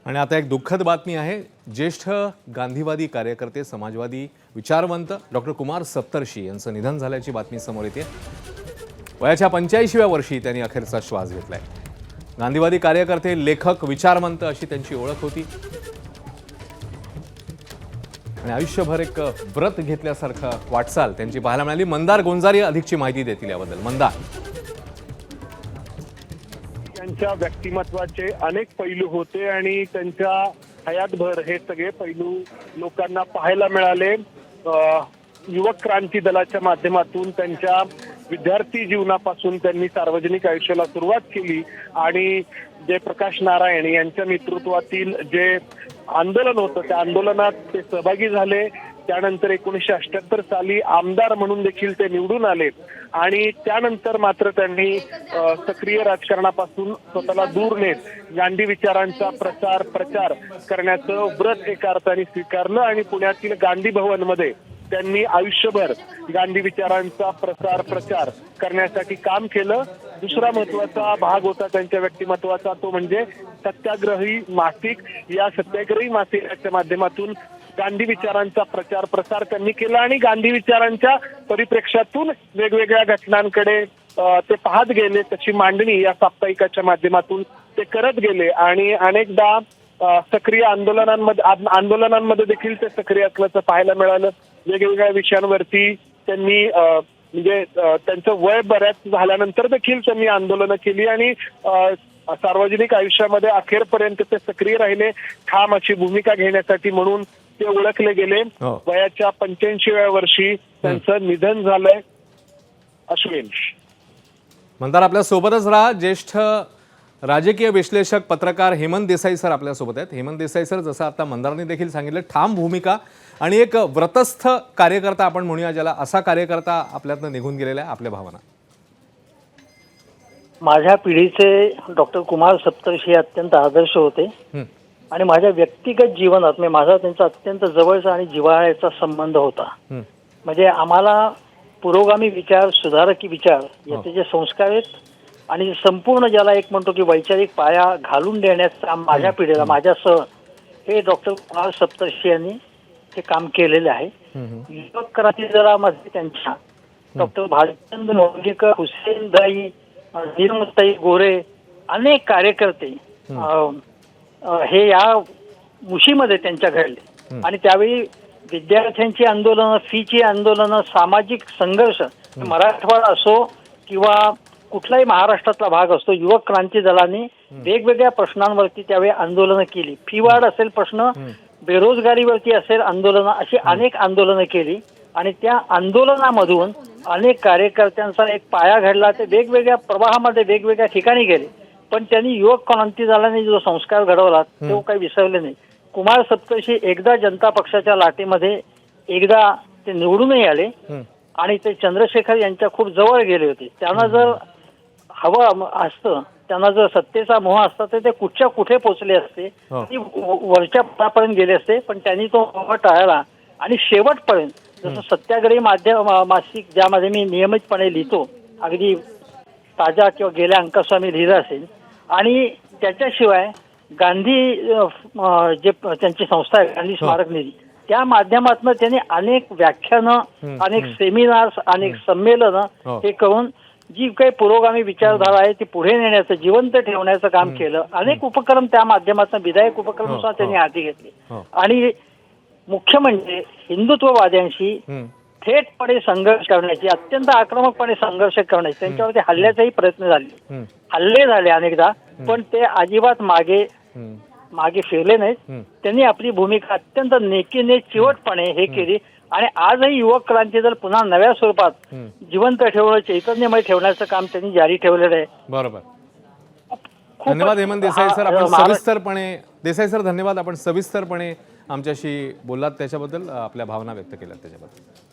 आणि आता एक दुःखद बातमी आहे। ज्येष्ठ गांधीवादी कार्यकर्ते समाजवादी विचारवंत डॉक्टर कुमार सप्तर्षी यांचं निधन झाल्याची बातमी समोर येते। वयाच्या 85व्या वर्षी त्यांनी अखेरचा श्वास घेतलाय। गांधीवादी कार्यकर्ते, लेखक, विचारवंत अशी त्यांची ओळख होती आणि आयुष्यभर एक व्रत घेतल्यासारखं वाटचाल त्यांची पाहायला मिळाली। मंदार गोंजारी अधिकची माहिती देतील याबद्दल। मंदार, त्यांच्या व्यक्तिमत्वाचे अनेक पैलू होते आणि त्यांच्या हयातभर हे सगळे पैलू लोकांना पाहायला मिळाले। युवक क्रांती दलाच्या माध्यमातून त्यांच्या विद्यार्थी जीवनापासून त्यांनी सार्वजनिक आयुष्याला सुरुवात केली आणि जयप्रकाश नारायण यांच्या नेतृत्वातील जे आंदोलन होतं त्या आंदोलनात ते सहभागी झाले। त्यानंतर 1978 साली आमदार म्हणून देखील ते निवडून आले आणि त्यानंतर मात्र त्यांनी सक्रिय राजकारणापासून स्वतःला दूर नेत गांधी विचारांचा प्रचार करण्याचं व्रत एका अर्थाने स्वीकारलं आणि पुण्यातील गांधी भवनमध्ये त्यांनी आयुष्यभर गांधी विचारांचा प्रचार करण्यासाठी काम केलं। दुसरा महत्वाचा भाग होता त्यांच्या व्यक्तिमत्वाचा, तो म्हणजे सत्याग्रही मासिक। या सत्याग्रही मासिकाच्या माध्यमातून गांधी विचारांचा प्रसार त्यांनी केला आणि गांधी विचारांच्या परिप्रेक्ष्यातून वेगवेगळ्या घटनांकडे ते पाहत गेले, त्याची मांडणी या साप्ताहिकाच्या माध्यमातून ते करत गेले आणि अनेकदा सक्रिय आंदोलनांमध्ये देखील ते सक्रिय असल्याचं पाहायला मिळालं। वेगवेगळ्या विषयांवरती त्यांनी म्हणजे त्यांचं वय बऱ्याच झाल्यानंतर देखील त्यांनी आंदोलनं केली आणि सार्वजनिक आयुष्यामध्ये अखेरपर्यंत ते सक्रिय राहिले, ठाम अशी भूमिका घेण्यासाठी म्हणून ते ओळखले गेले। वयाच्या 85व्या वर्षी त्यांचं निधन झालंय। अश्विन, मंदार आपल्या सोबतच राहा। ज्येष्ठ राजकीय विश्लेषक, पत्रकार हेमंत देसाई सर आपल्या सोबत आहेत। हेमंत देसाई सर, जसं आता मंदारने देखील सांगितलं, ठाम भूमिका आणि एक व्रतस्थ कार्यकर्ता आपण म्हणूया ज्याला, असा कार्यकर्ता आपल्यातनं निघून गेलेला आहे। आपल्या भावना? माझ्या पिढीचे डॉक्टर कुमार सप्तर्षी अत्यंत आदर्श होते आणि माझ्या व्यक्तिगत जीवनात माझा त्यांचा अत्यंत जवळचा आणि जिव्हाळ्याचा संबंध होता। म्हणजे आम्हाला पुरोगामी विचार, सुधारकी विचार याचे जे संस्कार आहेत आणि संपूर्ण ज्याला एक म्हणतो की वैचारिक पाया घालून देण्याचा माझ्या पिढीला माझ्यासह हे डॉक्टर कुमार सप्तर्षी यांनी हे काम केलेले आहे। युवक क्रांती दलामध्ये त्यांच्या डॉक्टर भालचंद्र मोर्गेकर, हुसेन दाई, नीलमताई गोरे अनेक कार्यकर्ते हे या मुशीमध्ये त्यांच्या घडले आणि त्यावेळी विद्यार्थ्यांची आंदोलनं, फीची आंदोलनं, सामाजिक संघर्ष, मराठवाडा असो किंवा कुठलाही महाराष्ट्रातला भाग असतो, युवक क्रांती दलाने वेगवेगळ्या प्रश्नांवरती त्यावेळी आंदोलनं केली। फी वाढ असेल प्रश्न, बेरोजगारीवरती असेल आंदोलनं, अशी अनेक आंदोलनं केली आणि त्या आंदोलनामधून अनेक कार्यकर्त्यांचा एक पाया घडला। ते वेगवेगळ्या प्रवाहामध्ये वेगवेगळ्या ठिकाणी गेले, पण त्यांनी युवक क्रांती दलाने जो संस्कार घडवला तो काही विसरले नाही। कुमार सप्तर्षी एकदा जनता पक्षाच्या लाटेमध्ये एकदा ते निवडूनही आले आणि ते चंद्रशेखर यांच्या खूप जवळ गेले होते। त्यांना जर हवं असतं, त्यांना जर सत्तेचा मोह असता तर ते कुठे पोहोचले असते, वरच्या पदापर्यंत गेले असते, पण त्यांनी तो मोह टाळला आणि शेवटपर्यंत जसं सत्याग्रही मासिक ज्यामध्ये मी नियमितपणे लिहितो, अगदी ताजा किंवा गेल्या अंकस्वामी लिहिलं असेल, आणि त्याच्याशिवाय गांधी जे त्यांची संस्था आहे गांधी स्मारक निधी, त्या माध्यमातून त्यांनी अनेक व्याख्यानं, अनेक सेमिनार्स, अनेक संमेलनं हे करून जी काही पुरोगामी विचारधारा आहे ती पुढे नेण्याचं, जिवंत ठेवण्याचं काम केलं। अनेक उपक्रम त्या माध्यमातून, विधायक उपक्रम सुद्धा त्यांनी हाती घेतले आणि मुख्य म्हणजे हिंदुत्ववाद्यांशी थेटपणे संघर्ष करण्याची, अत्यंत आक्रमकपणे संघर्ष करण्याची, त्यांच्यावरती हल्ल्याचाही प्रयत्न झाले, हल्ले झाले अनेकदा, पण ते अजिबात मागे फिरले नाहीत। त्यांनी आपली भूमिका अत्यंत नेकीने, चिवटपणे हे केली आणि आजही युवक क्रांती दल पुन्हा नव्या स्वरूपात जिवंत ठेवणं, चैतन्यमय ठेवण्याचं काम त्यांनी जारी ठेवलेलं आहे। बरोबर, धन्यवाद हेमंत देसाई सर। आपण सविस्तरपणे, देसाई सर धन्यवाद, आपण सविस्तरपणे आमच्याशी बोललात, त्याच्याबद्दल आपल्या भावना व्यक्त केल्यात त्याच्याबद्दल।